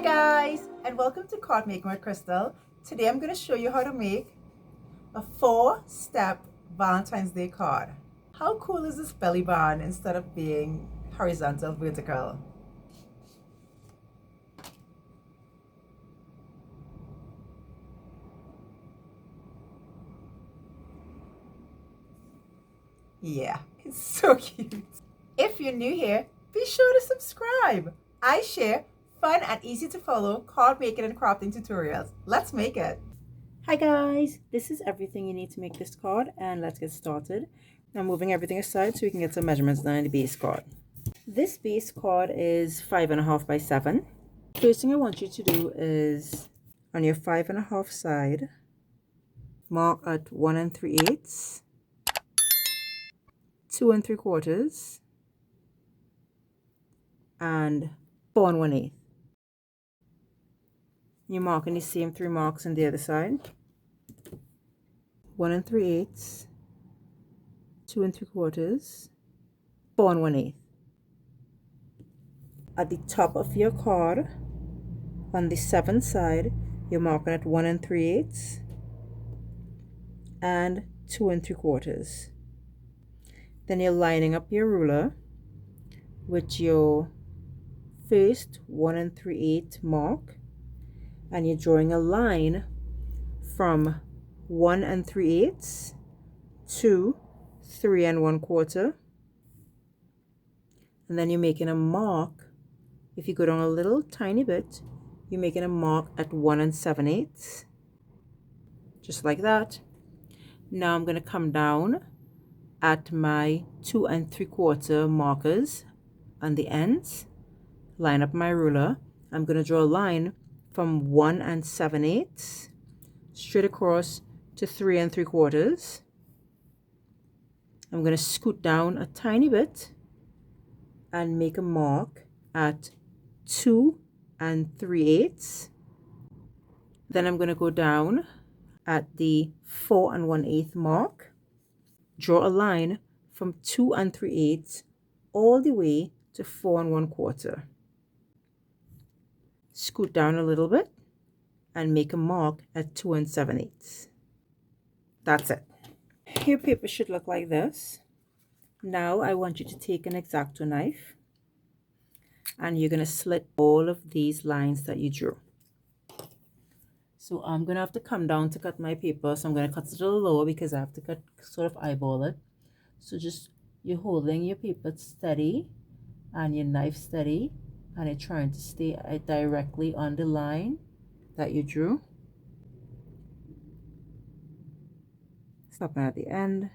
Hi guys, and welcome to Cardmaking with Crystal. Today I'm going to show you how to make a 4-step Valentine's Day card. How cool is this belly band instead of being horizontal, vertical? Yeah, it's so cute. If you're new here, be sure to subscribe. I share fun and easy to follow card making and crafting tutorials. Let's make it. Hi guys, this is everything you need to make this card, and let's get started. I'm moving everything aside so we can get some measurements done in the base card. This base card is 5.5 by 7. First thing I want you to do is on your 5.5 side, mark at 1 3/8, 2 3/4, and 4 1/8. You're marking the same 3 marks on the other side. 1 3/8, 2 3/4, 4 1/8. At the top of your card, on the 7th side, you're marking at 1 3/8 and 2 3/4. Then you're lining up your ruler with your first 1 3/8 mark, and you're drawing a line from 1 3/8 to 3 1/4, and then you're making a mark. If you go down a little tiny bit, you're making a mark at 1 7/8, just like that. Now I'm going to come down at my 2 3/4 markers on the ends, line up my ruler. I'm going to draw a line from 1 7/8 straight across to 3 3/4. I'm going to scoot down a tiny bit and make a mark at 2 3/8. Then I'm going to go down at the 4 1/8 mark, draw a line from 2 3/8 all the way to 4 1/4. Scoot down a little bit and make a mark at 2 7/8. That's it. Your paper should look like this. Now I want you to take an X-Acto knife, and you're going to slit all of these lines that you drew. So I'm going to have to come down to cut my paper, so I'm going to cut it a little lower because I have to cut sort of eyeball it. So just you're holding your paper steady and your knife steady, and you're trying to stay directly on the line that you drew. Stopping at the end.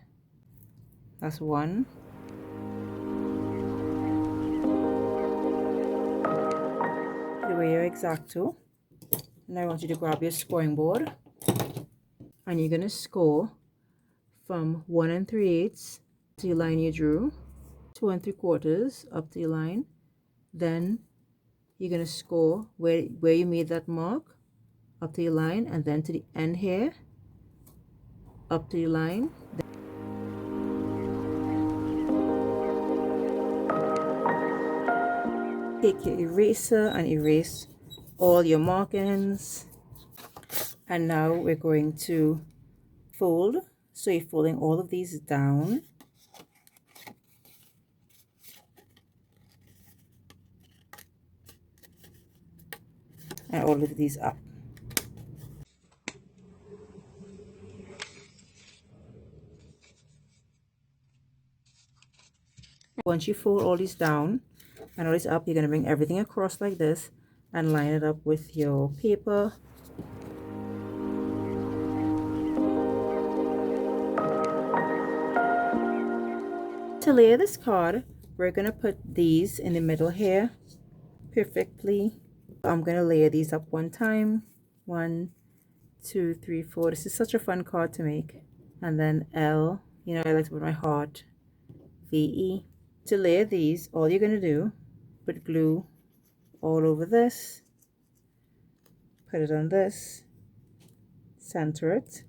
That's one. Put away your X-Acto. And I want you to grab your scoring board, and you're going to score from 1 3/8 to your line you drew, 2 3/4 up to your line. Then you're going to score where you made that mark up to your line, and then to the end here up to your line. Take your eraser and erase all your markings. And now we're going to fold. So you're folding all of these down. And all of these up. Once you fold all these down and all these up, you're going to bring everything across like this and line it up with your paper. To layer this card, we're going to put these in the middle here perfectly. I'm going to layer these up one time. 1 2 3 4. This is such a fun card to make. And then L, you know, I like to put my heart. VE. To layer these, all you're going to do, put glue all over this, put it on this, center it.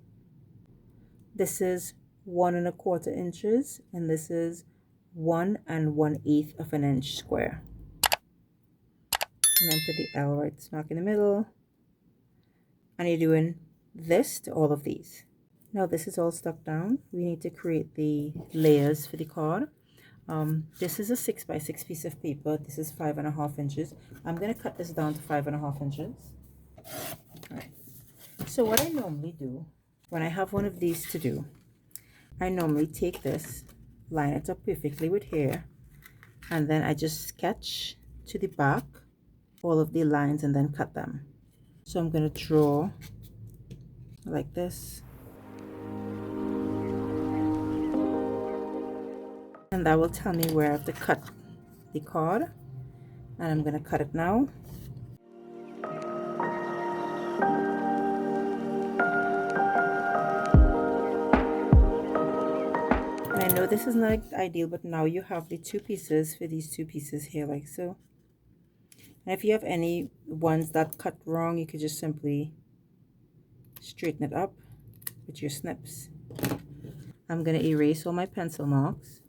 This is 1 1/4 inches, and this is 1 1/8 of an inch square. and then put the L right smack in the middle. And you're doing this to all of these. Now this is all stuck down. We need to create the layers for the card. This is a 6x6 piece of paper. This is 5.5 inches. I'm going to cut this down to 5.5 inches. All right. So what I normally do when I have one of these to do, I normally take this, line it up perfectly with hair, and then I just sketch to the back all of the lines and then cut them. So I'm going to draw like this, and that will tell me where I have to cut the card, and I'm going to cut it now. And I know this is not ideal, but now you have the two pieces for these two pieces here, like so. And if you have any ones that cut wrong, you could just simply straighten it up with your snips. I'm going to erase all my pencil marks.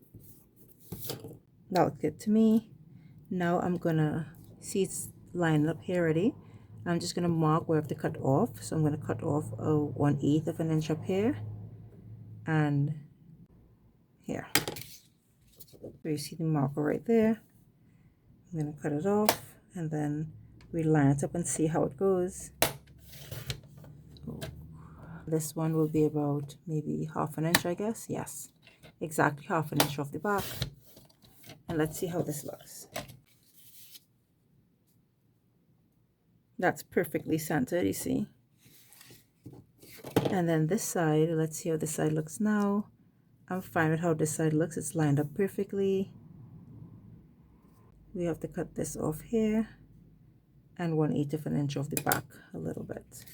That looks good to me. Now I'm going to see it's lined up here already. I'm just going to mark where I have to cut off. So I'm going to cut off a 1/8 of an inch up here and here. So you see the marker right there. I'm going to cut it off and then we line it up and see how it goes. This one will be about maybe 1/2 an inch, I guess. Yes, exactly 1/2 an inch off the back. And let's see how this looks. That's perfectly centered, you see. And then this side, let's see how this side looks now. I'm fine with how this side looks. It's lined up perfectly. We have to cut this off here and 1/8 of an inch off the back a little bit.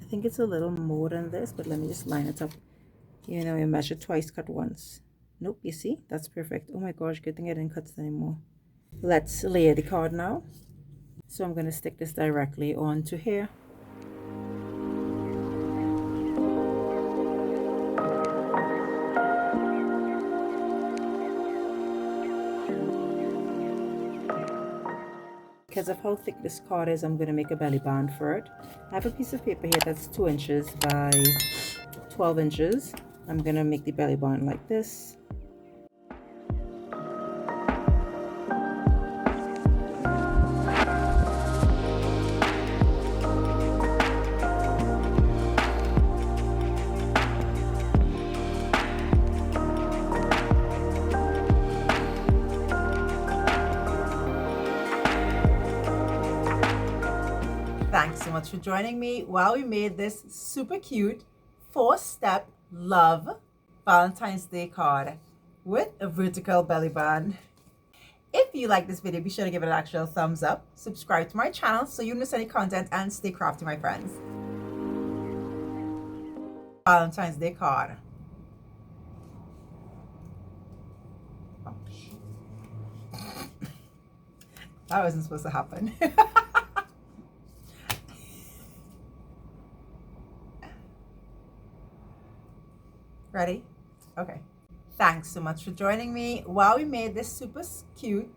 I think it's a little more than this, but let me just line it up. You know, you measure twice, cut once. Nope, you see, that's perfect. Oh my gosh, good thing I didn't cut it anymore. Let's layer the card now. So I'm going to stick this directly onto here. Because of how thick this card is, I'm going to make a belly band for it. I have a piece of paper here that's 2 inches by 12 inches. I'm going to make the belly band like this. Thanks so much for joining me while we made this super cute 4-step love Valentine's Day card with a vertical belly band. If you like this video, be sure to give it an actual thumbs up, subscribe to my channel so you don't miss any content, and stay crafty, my friends. Valentine's Day card. That wasn't supposed to happen. Ready? Okay. Thanks so much for joining me while we made this super cute